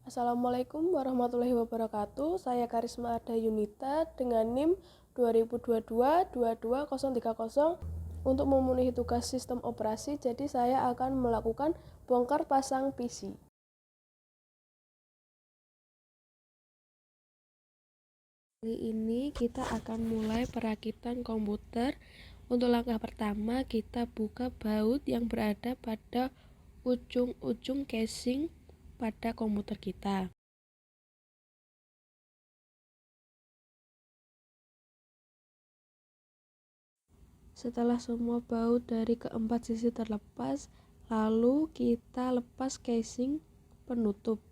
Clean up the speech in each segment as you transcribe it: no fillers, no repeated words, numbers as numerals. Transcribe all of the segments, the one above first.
Assalamualaikum warahmatullahi wabarakatuh. Saya Karisma Arda Yunita dengan NIM 2022-22030 untuk memenuhi tugas sistem operasi. Jadi saya akan melakukan bongkar pasang PC. Kali ini kita akan mulai perakitan komputer. Untuk langkah pertama, kita buka baut yang berada pada ujung-ujung casing pada komputer kita. Setelah semua baut dari keempat sisi terlepas, lalu kita lepas casing penutup.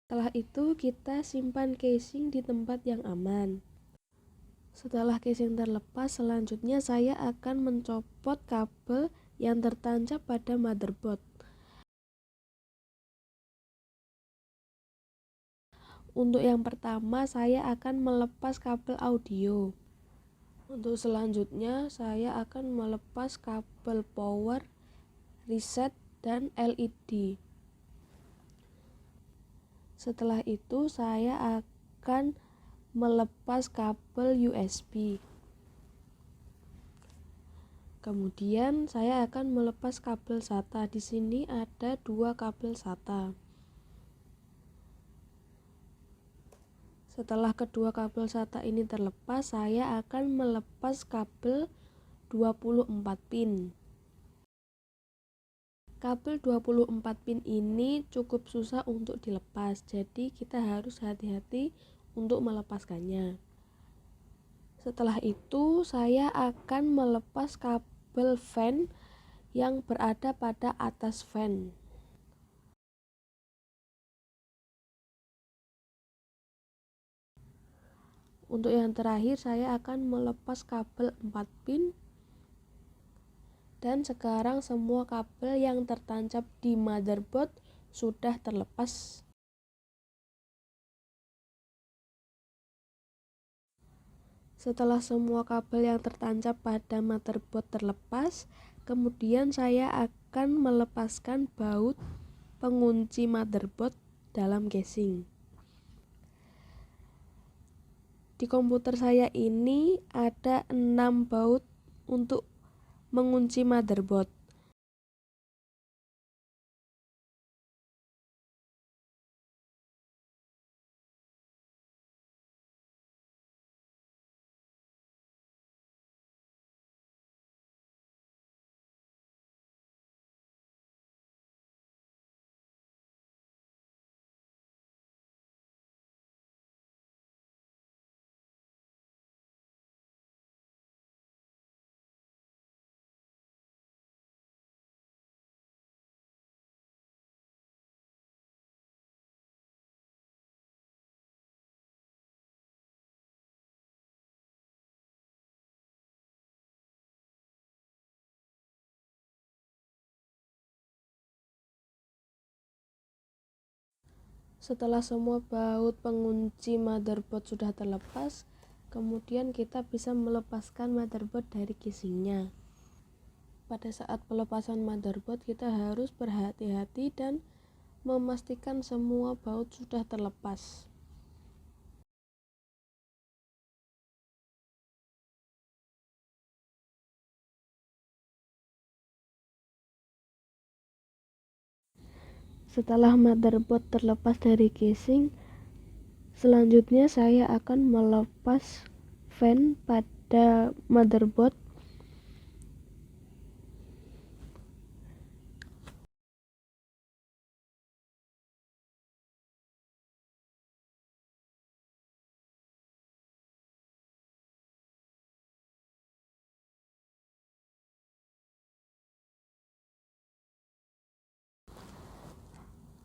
Setelah itu kita simpan casing di tempat yang aman. Setelah casing terlepas, selanjutnya saya akan mencopot kabel yang tertancap pada motherboard. Untuk yang pertama, saya akan melepas kabel audio. Untuk selanjutnya, saya akan melepas kabel power, reset, dan LED. Setelah itu, saya akan melepas kabel USB. Kemudian, saya akan melepas kabel SATA. Di sini ada 2 kabel SATA. Setelah kedua kabel SATA ini terlepas, saya akan melepas kabel 24 pin. Kabel 24 pin ini cukup susah untuk dilepas, jadi kita harus hati-hati untuk melepaskannya. Setelah itu, saya akan melepas kabel fan yang berada pada atas fan. Untuk yang terakhir, saya akan melepas kabel 4 pin. Dan sekarang semua kabel yang tertancap di motherboard sudah terlepas. Setelah semua kabel yang tertancap pada motherboard terlepas, kemudian saya akan melepaskan baut pengunci motherboard dalam casing. Di komputer saya ini ada 6 baut untuk mengunci motherboard. Setelah semua baut pengunci motherboard sudah terlepas, kemudian kita bisa melepaskan motherboard dari casingnya. Pada saat pelepasan motherboard, kita harus berhati-hati dan memastikan semua baut sudah terlepas. Setelah motherboard terlepas dari casing, selanjutnya saya akan melepas fan pada motherboard.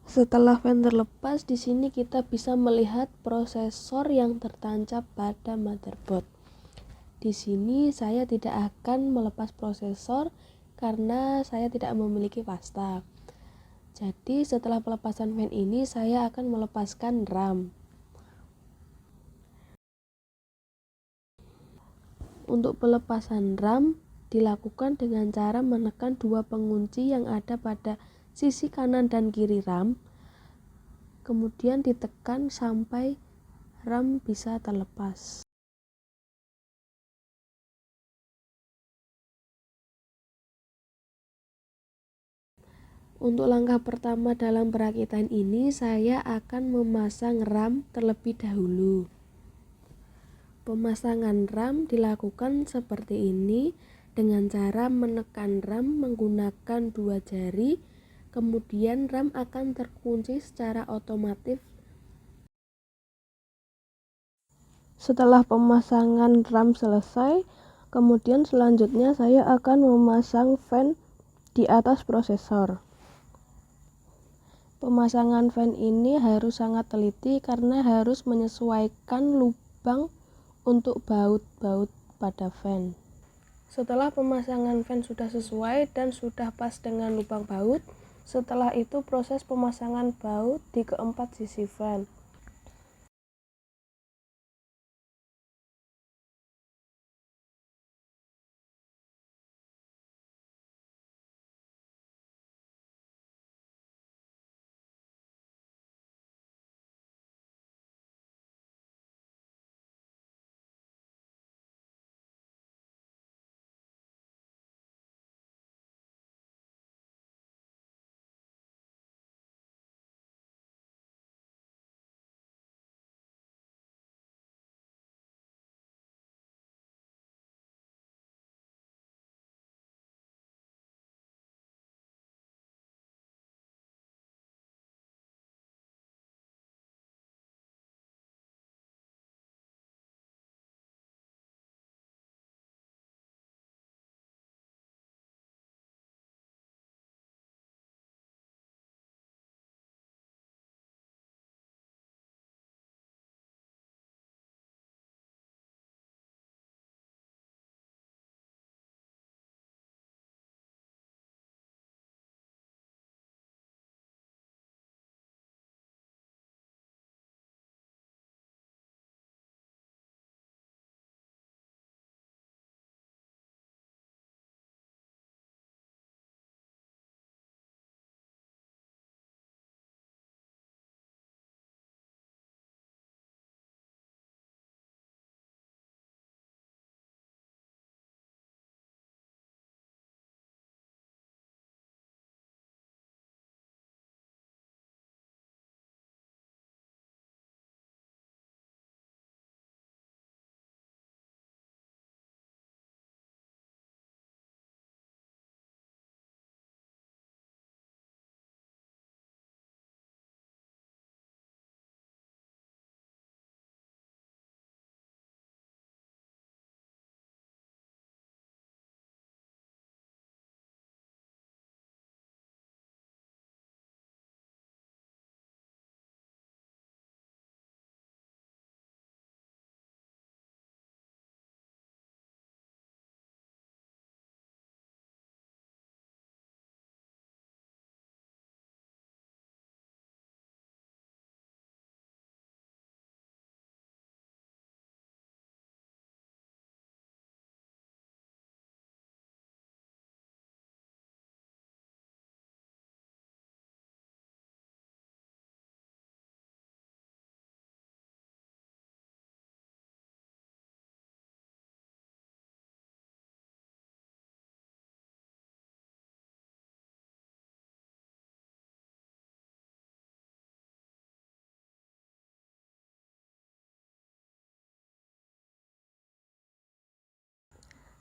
Setelah fan terlepas, di sini kita bisa melihat prosesor yang tertancap pada motherboard. Di sini saya tidak akan melepas prosesor karena saya tidak memiliki pasta. Jadi setelah pelepasan fan ini, saya akan melepaskan RAM. Untuk pelepasan RAM dilakukan dengan cara menekan 2 pengunci yang ada pada sisi kanan dan kiri RAM. kemudian ditekan sampai rem bisa terlepas. Untuk langkah pertama dalam perakitan ini, saya akan memasang ram terlebih dahulu. Pemasangan ram dilakukan seperti ini dengan cara menekan ram menggunakan 2 jari, kemudian ram akan terkunci secara otomatis. Setelah pemasangan ram selesai, kemudian selanjutnya saya akan memasang fan di atas prosesor. Pemasangan fan ini harus sangat teliti karena harus menyesuaikan lubang untuk baut-baut pada fan. Setelah pemasangan fan sudah sesuai dan sudah pas dengan lubang baut, setelah itu proses pemasangan baut di keempat sisi fan.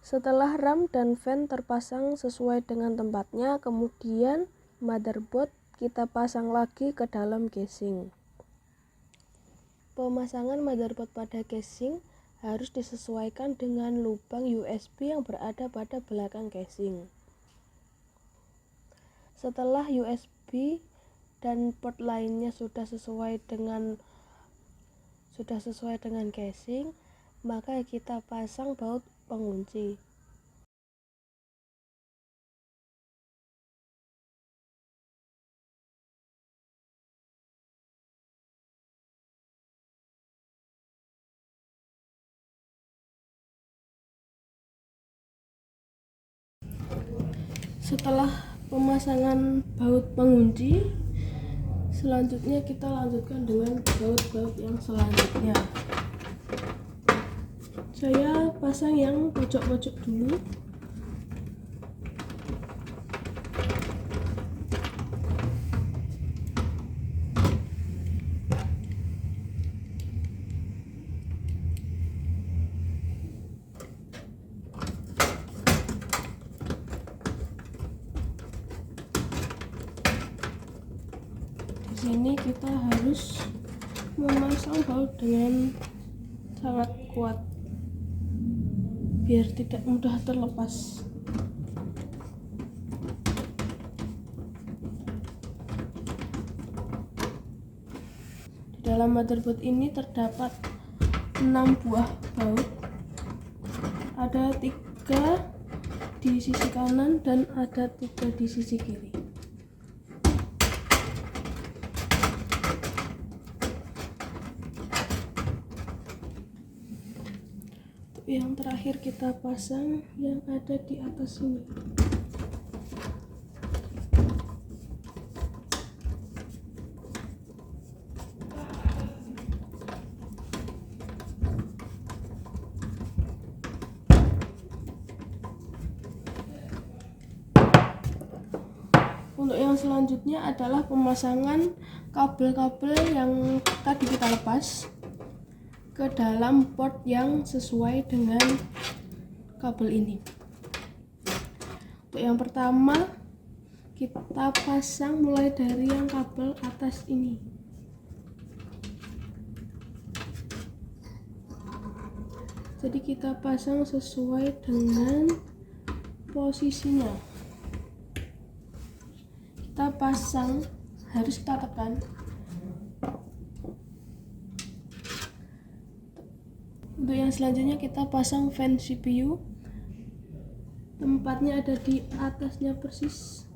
Setelah RAM dan fan terpasang sesuai dengan tempatnya, kemudian motherboard kita pasang lagi ke dalam casing. Pemasangan motherboard pada casing harus disesuaikan dengan lubang USB yang berada pada belakang casing. Setelah USB dan port lainnya sudah sesuai dengan casing, maka kita pasang baut pengunci. Setelah pemasangan baut pengunci, Selanjutnya kita lanjutkan dengan baut-baut yang selanjutnya. Saya pasang yang pojok-pojok dulu. Di sini kita harus memasang baut dengan sangat kuat biar tidak mudah terlepas. Di dalam motherboard ini terdapat 6 buah baut. Ada 3 di sisi kanan dan ada 3 di sisi kiri. Yang terakhir kita pasang yang ada di atas sini. Untuk yang selanjutnya adalah pemasangan kabel-kabel yang tadi kita lepas ke dalam port yang sesuai dengan kabel ini. Untuk yang pertama kita pasang mulai dari yang kabel atas ini. Jadi kita pasang sesuai dengan posisinya. Kita pasang, harus kita tekan. Untuk yang selanjutnya kita pasang fan CPU. Tempatnya ada di atasnya persis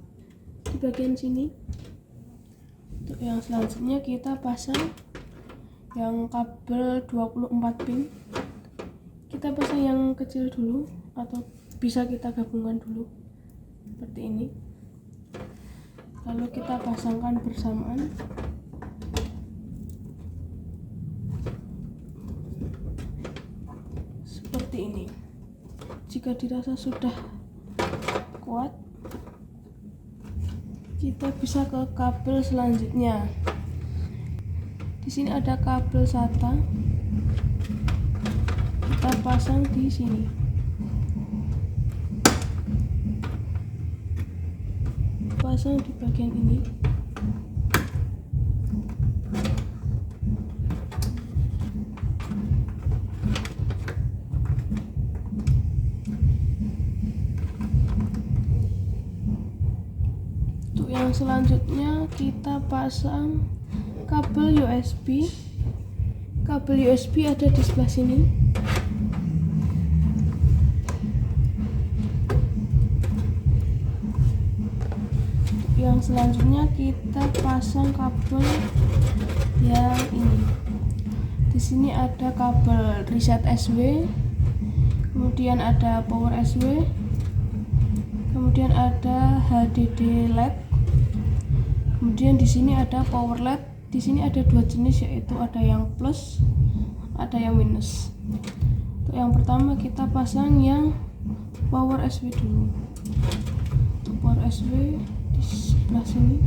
di bagian sini. Untuk yang selanjutnya kita pasang yang kabel 24 pin. Kita pasang yang kecil dulu atau bisa kita gabungkan dulu seperti ini. Lalu kita pasangkan bersamaan. Seperti ini. Jika dirasa sudah kuat, kita bisa ke kabel selanjutnya. Di sini ada kabel SATA. Kita pasang di sini. Pasang di bagian ini. Untuk yang selanjutnya kita pasang kabel USB. Kabel USB ada di sebelah sini. Yang selanjutnya kita pasang kabel yang ini. Di sini ada kabel reset SW, kemudian ada power SW, kemudian ada HDD LED, kemudian di sini ada power LED. Di sini ada 2 jenis, yaitu ada yang plus, ada yang minus. Untuk yang pertama kita pasang yang power SW dulu. Untuk power SW di sebelah sini.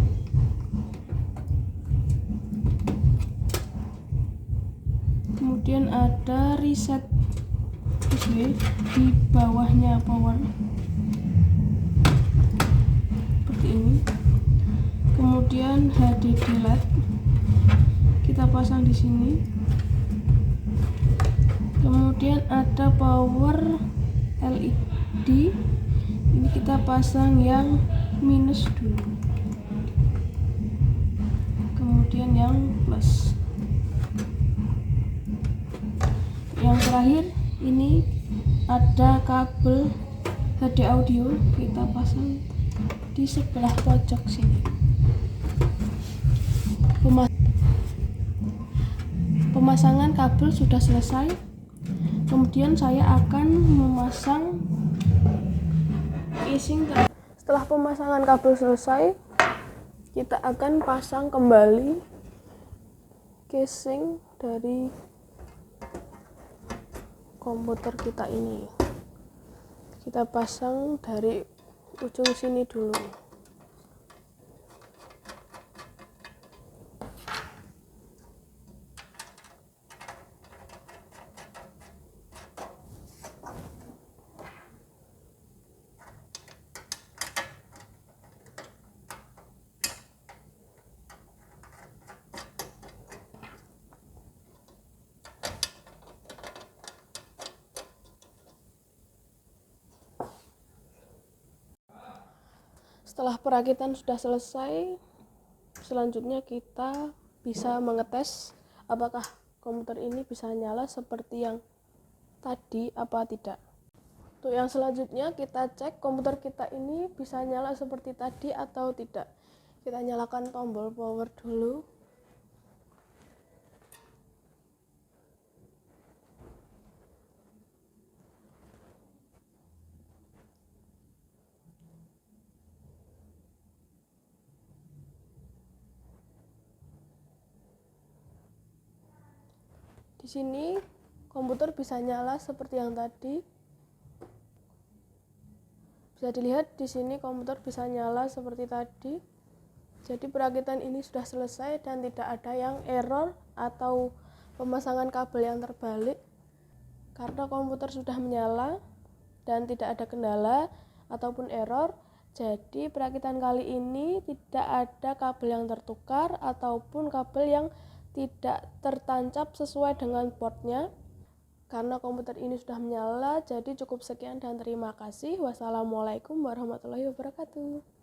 Kemudian ada reset SW di bawahnya power seperti ini. Kemudian HDD LED kita pasang di sini. Kemudian ada power LED. Ini kita pasang yang minus dulu. Kemudian yang plus. Yang terakhir ini ada kabel HD audio, kita pasang di sebelah pojok sini. Pemasangan kabel sudah selesai. Kemudian saya akan memasang casing. Setelah pemasangan kabel selesai, kita akan pasang kembali casing dari komputer kita ini. Kita pasang dari ujung sini dulu. Setelah perakitan sudah selesai, selanjutnya kita bisa mengetes apakah komputer ini bisa nyala seperti yang tadi apa tidak. Untuk yang selanjutnya kita cek komputer kita ini bisa nyala seperti tadi atau tidak. Kita nyalakan tombol power dulu. Di sini komputer bisa nyala seperti yang tadi. Bisa dilihat di sini komputer bisa nyala seperti tadi. Jadi perakitan ini sudah selesai dan tidak ada yang error atau pemasangan kabel yang terbalik. Karena komputer sudah menyala dan tidak ada kendala ataupun error, jadi perakitan kali ini tidak ada kabel yang tertukar ataupun kabel yang tidak tertancap sesuai dengan portnya. Karena komputer ini sudah menyala, jadi cukup sekian dan terima kasih. Wassalamualaikum warahmatullahi wabarakatuh.